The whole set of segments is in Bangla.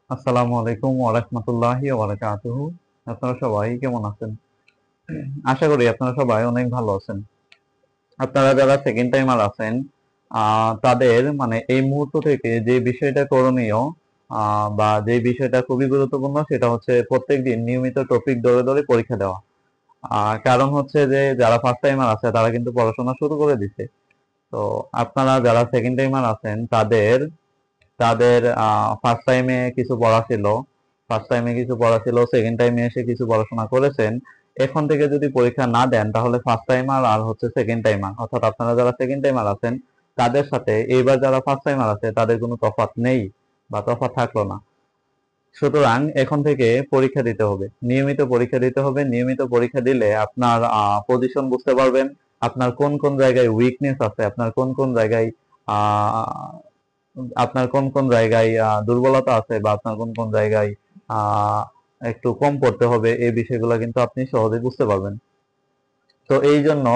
আসসালামু আলাইকুম ওয়া রাহমাতুল্লাহি ওয়া বারাকাতুহু। আপনারা সবাই কেমন আছেন? আশা করি আপনারা সবাই অনেক ভালো আছেন। আপনারা যারা সেকেন্ড টাইমার আছেন, তাদের মানে এই মুহূর্ত থেকে যে বিষয়টা করণীয়, বা যে বিষয়টা খুবই গুরুত্বপূর্ণ, সেটা হচ্ছে প্রত্যেকদিন নিয়মিত টপিক ধরে ধরে পরীক্ষা দেওয়া। কারণ হচ্ছে যে যারা ফার্স্ট টাইমার আছে তারা কিন্তু পড়াশোনা শুরু করে দিছে। তো আপনারা যারা সেকেন্ড টাইমার আছেন তাদের তাদের ফার্স্ট টাইমে কিছু পড়া ছিল, সেকেন্ড টাইমে এসে কিছু পড়াশোনা করেছেন। এখন থেকে যদি পরীক্ষা না দেন তাহলে ফার্স্ট টাইমার আর হচ্ছে সেকেন্ড টাইমার, অর্থাৎ আপনারা যারা সেকেন্ড টাইমার আছেন তাদের সাথে এইবার যারা ফার্স্ট টাইমার আছে তাদের কোনো তফাৎ নেই বা তফাৎ থাকলো না। সুতরাং এখন থেকে পরীক্ষা দিতে হবে, নিয়মিত পরীক্ষা দিতে হবে। নিয়মিত পরীক্ষা দিলে আপনার পজিশন বুঝতে পারবেন, আপনার কোন কোন জায়গায় উইকনেস আছে, আপনার কোন কোন জায়গায় দুর্বলতা আছে, বা আপনার কোন কোন জায়গায় আহ একটু কম পড়তে হবে, এই বিষয়গুলো কিন্তু আপনি সহজে বুঝতে পারবেন। তো এই জন্য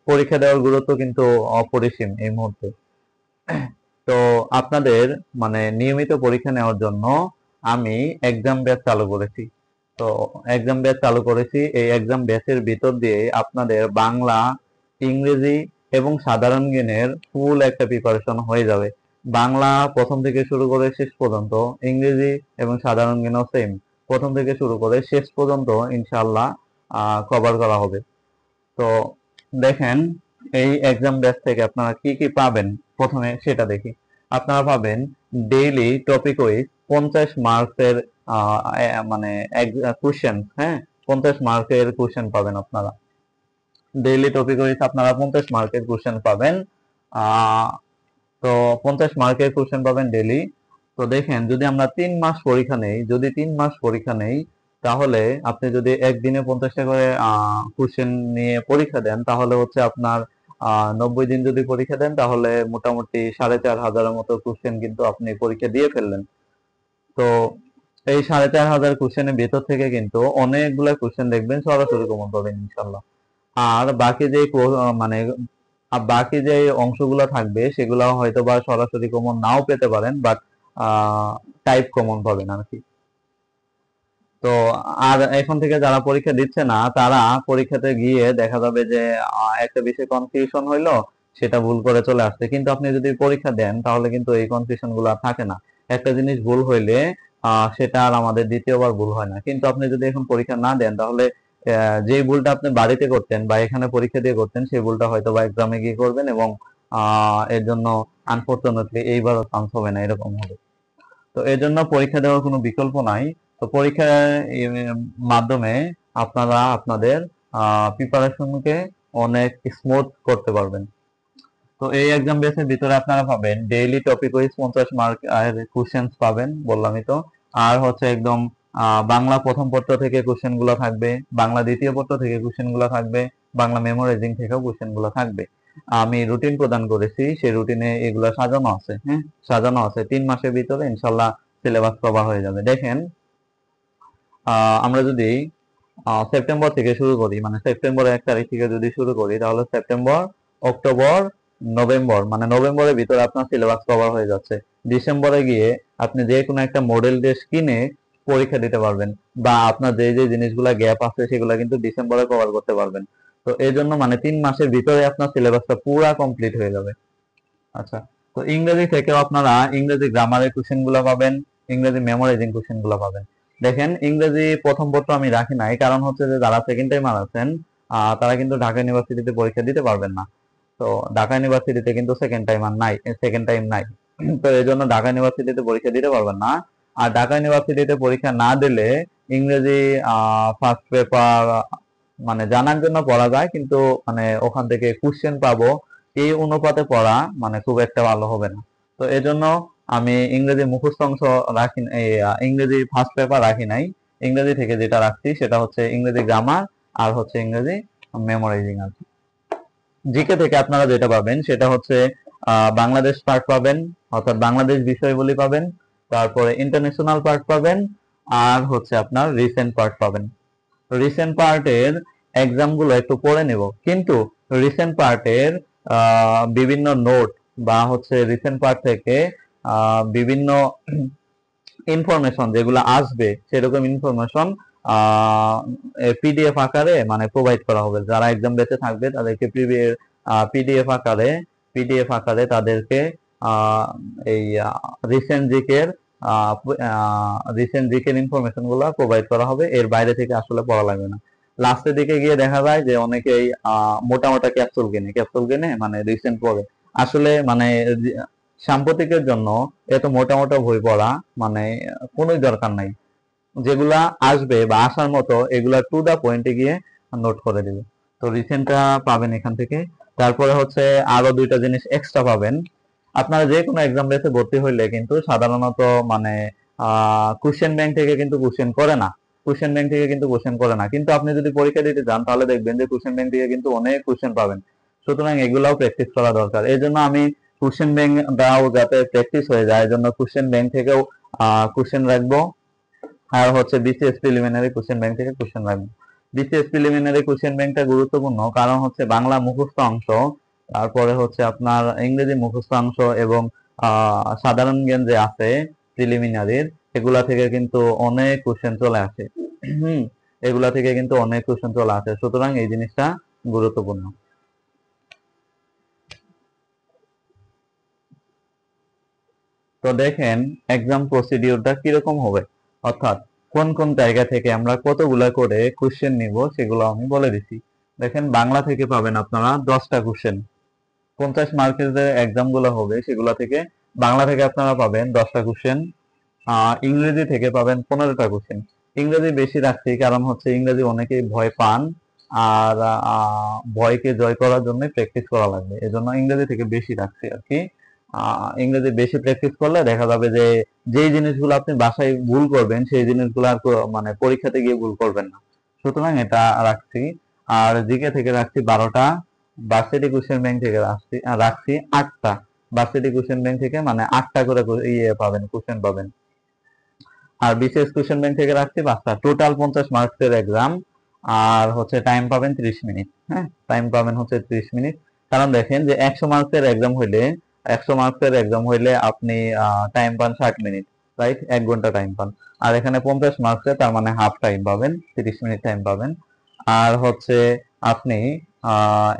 পরীক্ষা দেওয়ার গুরুত্ব কিন্তু অপরিসীম এই মুহূর্তে। তো আপনাদের মানে নিয়মিত পরীক্ষা নেওয়ার জন্য আমি এক্সাম ব্যাচ চালু করেছি। তো এক্সাম ব্যাচ চালু করেছি, এই এক্সাম ব্যাচের ভিতর দিয়ে আপনাদের বাংলা, ইংরেজি এবং সাধারণ জ্ঞানের ফুল একটা প্রিপারেশন হয়ে যাবে। বাংলা প্রথম থেকে শুরু করে শেষ পর্যন্ত, ইংরেজি এবং সাধারণ জ্ঞানও সেম, প্রথম থেকে শুরু করে শেষ পর্যন্ত ইনশাআল্লাহ কভার করা হবে। তো দেখেন, এই এক্সাম ব্যাচ থেকে আপনারা কি কি পাবেন প্রথমে সেটা দেখি। আপনারা পাবেন ডেইলি টপিক ওয়াইজ 50 মার্কসের মানে কোশ্চেন, হ্যাঁ, 50 মার্কের কোশ্চেন পাবেন আপনারা। ডেইলি টপিক ওয়াইজ আপনারা 50 মার্কের কোশ্চেন পাবেন। আহ তো 50 মার্কের কোশ্চেন পাবেন ডেইলি। তো দেখেন, যদি আমরা 3 মাস পরীক্ষা নেই, তাহলে আপনি যদি একদিনে 50টা করে কোশ্চেন নিয়ে পরীক্ষা দেন, তাহলে হচ্ছে আপনার 90 দিন যদি পরীক্ষা দেন তাহলে মোটামুটি 4500-এর মতো কোশ্চেন কিন্তু আপনি পরীক্ষা দিয়ে ফেললেন। তো এই 4500 কোশ্চেনের ভেতর থেকে কিন্তু অনেকগুলা কোশ্চেন দেখবেন সরাসরি কমন পাবেন ইনশাল্লাহ। আর মানে বাকি যে অংশগুলো থাকবে সেগুলো হয়তো বা সরাসরি কমন নাও পেতে পারেন, বাট টাইপ কমন পাবেন আর কি। তো আর এখন থেকে যারা পরীক্ষা দিচ্ছে না তারা পরীক্ষাতে গিয়ে দেখা যাবে যে একটা বিষয়ে কনফিউশন হইলো, সেটা ভুল করে চলে আসছে। কিন্তু আপনি যদি পরীক্ষা দেন তাহলে কিন্তু এই কনফিউশন গুলো আর থাকে না। একটা জিনিস ভুল হইলে সেটা আর আমাদের দ্বিতীয়বার ভুল হয় না। কিন্তু আপনি যদি এখন পরীক্ষা না দেন তাহলে যে ভুলটা আপনি বাড়িতে করতেন বা এখানে পরীক্ষা দিয়ে করতেন সেই ভুলটা হয়তো বা এক্সামে গিয়ে করবেন, এবং এর জন্য আনফরচুনেটলি এইবারও চান্স হবে না, এরকম হবে। তো এর জন্য পরীক্ষা দেওয়ার কোনো বিকল্প নাই। তো পরীক্ষার মাধ্যমে আপনারা আপনাদের প্রিপারেশনকে অনেক স্মুথ করতে পারবেন। তো এই এক্সাম বেসের ভিতরে আপনারা পাবেন ডেইলি টপিক ওয়াইজ 50 মার্ক এর কোশ্চেন পাবেন, বললামই তো। আর হচ্ছে একদম বাংলা প্রথম পত্র থেকে কোশ্চেন গুলো থাকবে, বাংলা দ্বিতীয় পত্র থেকে কোশ্চেন গুলো থাকবে, বাংলা মেমোরাইজিং থেকেও কোশ্চেন গুলো থাকবে। আমি রুটিন প্রদান করেছি, সেই রুটিনে এগুলো সাজানো আছে, হ্যাঁ, সাজানো আছে। 3 মাসের ভিতরে ইনশাল্লাহ সিলেবাস কভার হয়ে যাবে। দেখেন, আমরা যদি সেপ্টেম্বর থেকে শুরু করি, মানে সেপ্টেম্বরের 1 তারিখ থেকে যদি শুরু করি, তাহলে সেপ্টেম্বর, অক্টোবর, নভেম্বর, মানে নভেম্বরের ভিতরে আপনার সিলেবাস কভার হয়ে যাচ্ছে। ডিসেম্বরে গিয়ে আপনি যে কোনো একটা মডেল ড্রেস কিনে পরীক্ষা দিতে পারবেন, বা আপনার যে যে জিনিসগুলা গ্যাপ আছে সেগুলা কিন্তু ডিসেম্বরে কভার করতে পারবেন। তো এই জন্য মানে 3 মাসের ভিতরে আপনার সিলেবাসটা পুরা কমপ্লিট হয়ে যাবে। আচ্ছা, তো ইংরেজি থেকেও আপনারা ইংরেজি গ্রামারের কোশ্চেন গুলো পাবেন, ইংরেজি মেমোরাইজিং কোশ্চেন গুলো পাবেন। দেখেন, ইংরেজি প্রথম পত্র আমি রাখি নাই, কারণ হচ্ছে যে যারা সেকেন্ড টাইমার আছেন তারা কিন্তু ঢাকা ইউনিভার্সিটিতে পরীক্ষা দিতে পারবেন না। তো ঢাকা ইউনিভার্সিটিতে কিন্তু সেকেন্ড টাইম নাই। তো এই জন্য ঢাকা ইউনিভার্সিটিতে পরীক্ষা দিতে পারবেন না। আর ঢাকা ইউনিভার্সিটিতে পরীক্ষা না দিলে ইংরেজি ফার্স্ট পেপার মানে জানার জন্য পড়া যায়, কিন্তু মানে ওখান থেকে কোশ্চেন পাবো এই অনুপাতে পড়া মানে খুব একটা ভালো হবে না। তো এজন্য আমি ইংরেজি মুখস্থ অংশ রাখি, ইংরেজি ফার্স্ট পেপার রাখি নাই। ইংরেজি থেকে যেটা রাখছি সেটা হচ্ছে ইংরেজি গ্রামার আর হচ্ছে ইংরেজি মেমোরাইজিং আর কি। জিকে থেকে আপনারা যেটা পাবেন সেটা হচ্ছে বাংলাদেশ পার্ট পাবেন, অর্থাৎ বাংলাদেশ বিষয়বলি পাবেন, তারপরে ইন্টারন্যাশনাল পার্ট পাবেন, আর হচ্ছে আপনার রিসেন্ট পার্ট পাবেন। রিসেন্ট পার্টের এক্সাম গুলো একটু পড়ে নেব, কিন্তু রিসেন্ট পার্টের বিভিন্ন নোট বা হচ্ছে রিসেন্ট পার্ট থেকে বিভিন্ন ইনফরমেশন যেগুলো আসবে সেরকম ইনফরমেশন পিডিএফ আকারে মানে প্রোভাইড করা হবে। যারা এক্সাম বেঁচে থাকবে তাদেরকে পিডিএফ আকারে তাদেরকে এই রিসেন্ট জিকের ইনফরমেশন গুলো প্রোভাইড করা হবে। এর বাইরে থেকে আসলে পড়া লাগবে না। লাস্টের দিকে গিয়ে দেখা যায় যে অনেকেই মোটা মোটা ক্যাপসুল কিনে মানে রিসেন্ট পড়ে। আসলে মানে সাম্প্রতিকের জন্য এত মোটা মোটা বই পড়া মানে কোনোই দরকার নাই। যেগুলা আসবে বা আসার মতো এগুলা টু দা পয়েন্টে গিয়ে নোট করে দিবে। তো রিসেন্টটা পাবেন এখান থেকে। তারপরে হচ্ছে আরো দুইটা জিনিস এক্সট্রা পাবেন। আপনারা যে কোনো এক্সাম বেসে ভর্তি হইলে কিন্তু সাধারণত মানে কোশ্চেন ব্যাংক থেকে কিন্তু কোশ্চেন করে না, কিন্তু আপনি যদি পরীক্ষা দিতে যান তাহলে দেখবেন যে কোশ্চেন ব্যাংক থেকে কিন্তু অনেক কোশ্চেন পাবেন। সুতরাং এগুলাও প্র্যাকটিস করা দরকার। এই জন্য আমি কোশ্চেন ব্যাংক দাও যাতে প্র্যাকটিস হয়ে যায়, এই জন্য কোশ্চেন ব্যাংক থেকেও কোশ্চেন রাখবো। আর হচ্ছে বিসিএস প্রিলিমিনারি কোশ্চেন ব্যাংক থেকে কোশ্চেন রাখবো। বিসিএস প্রিলিমিনারি কোশ্চেন ব্যাংকটা গুরুত্বপূর্ণ, কারণ হচ্ছে বাংলা মুখস্থ অংশ, তারপরে হচ্ছে আপনার ইংরেজি মুখস্থ অংশ এবং সাধারণ জ্ঞান যে আছে প্রিলিমিনারির, এগুলা থেকে কিন্তু অনেক কোশ্চেন চলে আসে। এগুলা থেকে কিন্তু অনেক কোশ্চেন চলে আসে। সুতরাং এই জিনিসটা গুরুত্বপূর্ণ। তো দেখেন এক্সাম প্রসিডিউরটা কিরকম হবে, অর্থাৎ কোন কোন জায়গা থেকে আমরা কতগুলা করে কোশ্চেন নিব সেগুলো আমি বলে দিছি। দেখেন বাংলা থেকে পাবেন আপনারা 10টা কোশ্চেন। 50 মার্কের যে এক্সাম গুলো হবে সেগুলো থেকে বাংলা থেকে আপনারা পাবেন 10টা কোশ্চেন। ইংরেজি থেকে পাবেন 15টা কোশ্চেন। ইংরেজি বেশি রাখছি কারণ হচ্ছে ইংরেজি অনেকেই ভয় পান, আর ভয়কে জয় করার জন্য প্র্যাকটিস করা লাগবে, এজন্য ইংরেজি থেকে বেশি রাখছি আর কি। ইংরেজি বেশি প্র্যাকটিস করলে দেখা যাবে যে যেই জিনিসগুলো আপনি বাসায় ভুল করবেন সেই জিনিসগুলো আর মানে পরীক্ষাতে গিয়ে ভুল করবেন না। সুতরাং এটা রাখছি। আর জিকে থেকে রাখছি 12টা। ভার্সিটি কোশ্চেন ব্যাংক থেকে রাখছি 8টা। ভার্সিটি কোশ্চেন ব্যাংক থেকে মানে 8টা করে পাবেন, কোশ্চেন পাবেন। আর বিসিএস কোশ্চেন ব্যাংক থেকে রাখছি 5টা। টোটাল 50 মার্কসের এক্সাম। আর হচ্ছে টাইম পাবেন 30 মিনিট। হ্যাঁ, টাইম পাবেন হচ্ছে 30 মিনিট। কারণ দেখেন যে 100 মার্কসের এক্সাম হইলে আপনি টাইম পান 60 মিনিট, রাইট? 1 ঘন্টা টাইম পান। আর এখানে 50 মার্কসের তার মানে হাফ টাইম পাবেন, 30 মিনিট টাইম পাবেন। আর হচ্ছে আপনি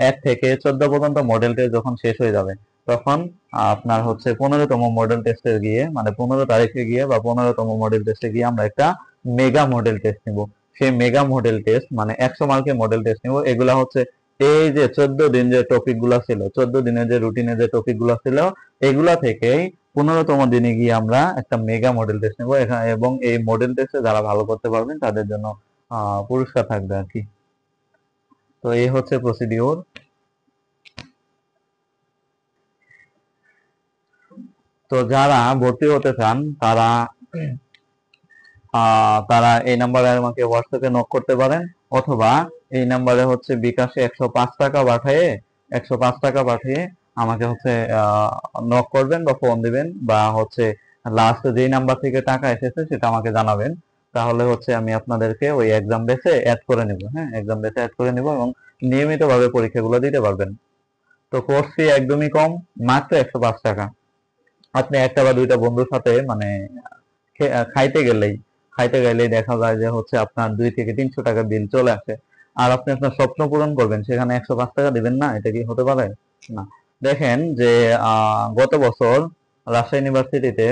1 থেকে 14 পর্যন্ত মডেল টেস্ট যখন শেষ হয়ে যাবে তখন আপনার হচ্ছে 15তম মডেল টেস্টে গিয়ে মানে 15 তারিখে গিয়ে বা 15তম মডেল টেস্টে গিয়ে আমরা একটা মেগা মডেল টেস্ট নিব। সেই মেগা মডেল টেস্ট মানে 100 মার্কের মডেল টেস্ট নিব। এগুলা হচ্ছে এই যে 14 দিন যে টপিক গুলা ছিল, 14 দিনের যে রুটিনে যে টপিক গুলা ছিল, এগুলা থেকেই 15তম দিনে গিয়ে আমরা একটা মেগা মডেল টেস্ট নেব এখানে, এবং এই মডেল টেস্টে যারা ভালো করতে পারবেন তাদের জন্য পুরস্কার থাকবে আর কি। তো এই হচ্ছে প্রসিডিওর। তো যারা ভর্তি হতে চান তারা তারা এই নাম্বারে আমাকে হোয়াটসঅ্যাপে নক করতে পারেন, অথবা এই নাম্বারে হচ্ছে বিকাশে 105 টাকা পাঠিয়ে 105 টাকা পাঠিয়ে আমাকে হচ্ছে নক করবেন বা ফোন দিবেন, বা হচ্ছে লাস্ট যেই নাম্বার থেকে টাকা এসেছে সেটা আমাকে জানাবেন। তাহলে হচ্ছে আমি আপনাদেরকে ওই এক্সাম বেসে অ্যাড করে নিব। হ্যাঁ, এক্সাম বেসে অ্যাড করে নিব এবং নিয়মিতভাবে পরীক্ষাগুলো দিতে পারবেন। তো কোর্স ফি একদমই কম, মাত্র 105 টাকা। আপনি একটা বা দুইটা বন্ধুর সাথে মানে খাইতে গেলেই দেখা যায় যে হচ্ছে আপনার 2 থেকে 300 টাকা বিল চলে আসে। আর আপনি আপনার স্বপ্ন পূরণ করবেন, সেখানে 105 টাকা দিবেন না? এটা কি হতে পারে? না। দেখেন যে গত বছর রাজশাহী ইউনিভার্সিটিতে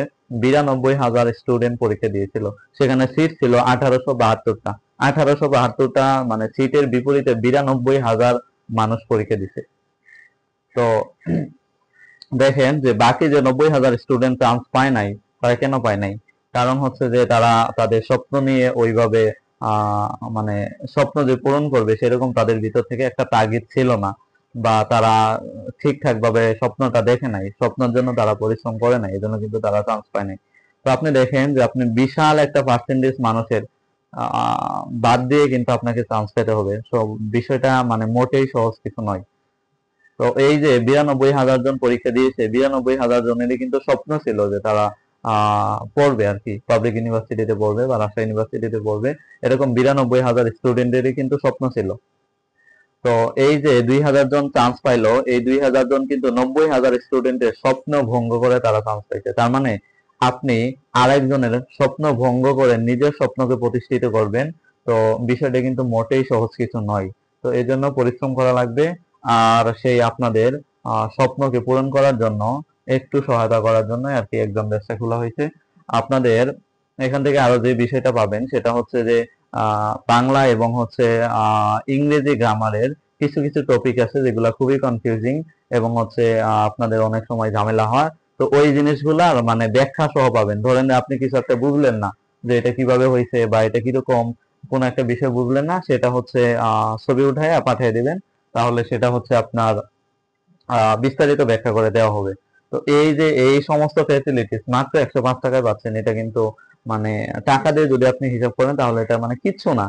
92,000 স্টুডেন্ট পরীক্ষা দিয়েছিল, সেখানে সিট ছিল 1872টা। 1872টা মানে সিটের বিপরীতে 92,000 মানুষ পরীক্ষা দিছে। তো দেখেন যে বাকি যে 90,000 স্টুডেন্ট চান্স পায় নাই, তারা কেন পায় নাই? কারণ হচ্ছে যে তারা তাদের স্বপ্ন নিয়ে ওইভাবে মানে স্বপ্ন যে পূরণ করবে সেরকম তাদের ভিতর থেকে একটা তাগিদ ছিল না, বা তারা ঠিকঠাক ভাবে স্বপ্নটা দেখে নাই, স্বপ্নের জন্য তারা পরিশ্রম করে নাই, এই জন্য কিন্তু তারা চান্স পায় নাই। তো আপনি দেখেন যে আপনি বিশাল একটা পার্সেন্টেজ মানুষের বাদ দিয়ে কিন্তু আপনাকে চান্স পেতে হবে। সব বিষয়টা মানে মোটেই সহজ কিছু নয়। তো এই যে 92,000 জন পরীক্ষা দিয়েছে, 92,000 জনেরই কিন্তু স্বপ্ন ছিল যে তারা পড়বে আর কি, পাবলিক ইউনিভার্সিটিতে পড়বে বা রাজশাহী ইউনিভার্সিটিতে পড়বে। এরকম 92,000 স্টুডেন্টেরই কিন্তু স্বপ্ন ছিল। তো এই যে 2,000 জন চান্স পাইলো, এই 2,000 জন কিন্তু 90,000 স্টুডেন্টের স্বপ্ন ভঙ্গ করে তারা চান্স পাইছে। তার মানে আপনি আরেকজনের স্বপ্ন ভঙ্গ করে নিজের স্বপ্নকে প্রতিষ্ঠিত করবেন। তো বিষয়টা কিন্তু মোটেই সহজ কিছু নয়। তো এই জন্য পরিশ্রম করা লাগবে। আর সেই আপনাদের স্বপ্নকে পূরণ করার জন্য একটু সহায়তা করার জন্য আর কি একজন ব্যবসা খোলা হয়েছে। আপনাদের এখান থেকে আরো যে বিষয়টা পাবেন সেটা হচ্ছে যে বাংলা এবং হচ্ছে ইংরেজি গ্রামারের কিছু কিছু টপিক আছে যেগুলো খুবই কনফিউজিং এবং হচ্ছে আপনাদের অনেক সময় ঝামেলা হয়। তো ওই জিনিসগুলা মানে ব্যাখ্যা সহ পাবেন। ধরেন আপনি কিছু একটা বুঝলেন না যে এটা কিভাবে হয়েছে বা এটা কিরকম, কোন একটা বিষয় বুঝলেন না, সেটা হচ্ছে ছবি উঠায় পাঠিয়ে দিবেন, তাহলে সেটা হচ্ছে আপনার বিস্তারিত ব্যাখ্যা করে দেওয়া হবে। তো এই যে এই সমস্ত ফ্যাসিলিটিস মাত্র 105 টাকায় পাচ্ছেন, এটা কিন্তু মানে টাকা দিয়ে যদি আপনি হিসাব করেন তাহলে এটা মানে কিচ্ছু না।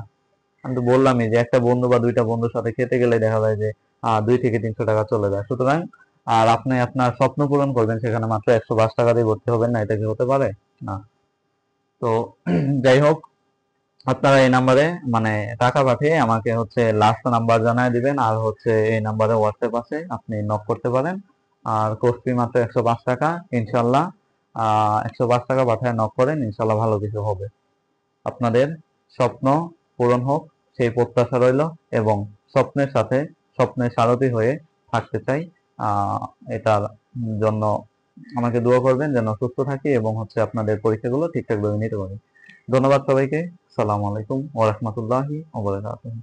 আমি তো বললামই যে একটা বন্ধু বা দুইটা বন্ধুর সাথে খেতে গেলে দেখা যায় যে 200 থেকে 300 টাকা চলে যায়। সুতরাং আর আপনি আপনার স্বপ্ন পূরণ করবেন সেখানে মাত্র 105 টাকা দিয়ে ভর্তি হবেন না, এটা কি হতে পারে? না। তো যাই হোক, আপনারা এই নাম্বারে মানে টাকা পাঠিয়ে আমাকে হচ্ছে লাস্ট নাম্বার জানায় দিবেন, আর হচ্ছে এই নাম্বারে হোয়াটসঅ্যাপ আছে, আপনি নক করতে পারেন। আর কোর্স ফি মাত্র 105 টাকা, ইনশাল্লাহ 105 টাকা পাঠায় নক করেন, ইনশাল্লাহ ভালো কিছু হবে। আপনাদের স্বপ্ন পূরণ হোক সেই প্রত্যাশা রইল, এবং স্বপ্নের সাথে স্বপ্নের সারথি হয়ে থাকতে চাই। এটার জন্য আমাকে দোয়া করবেন যেন সুস্থ থাকি এবং হচ্ছে আপনাদের পরীক্ষাগুলো ঠিকঠাক ভাবে নিতে পারি। ধন্যবাদ সবাইকে। আসসালামু আলাইকুম ওয়া রাহমাতুল্লাহি ওয়া বারাকাতুহু।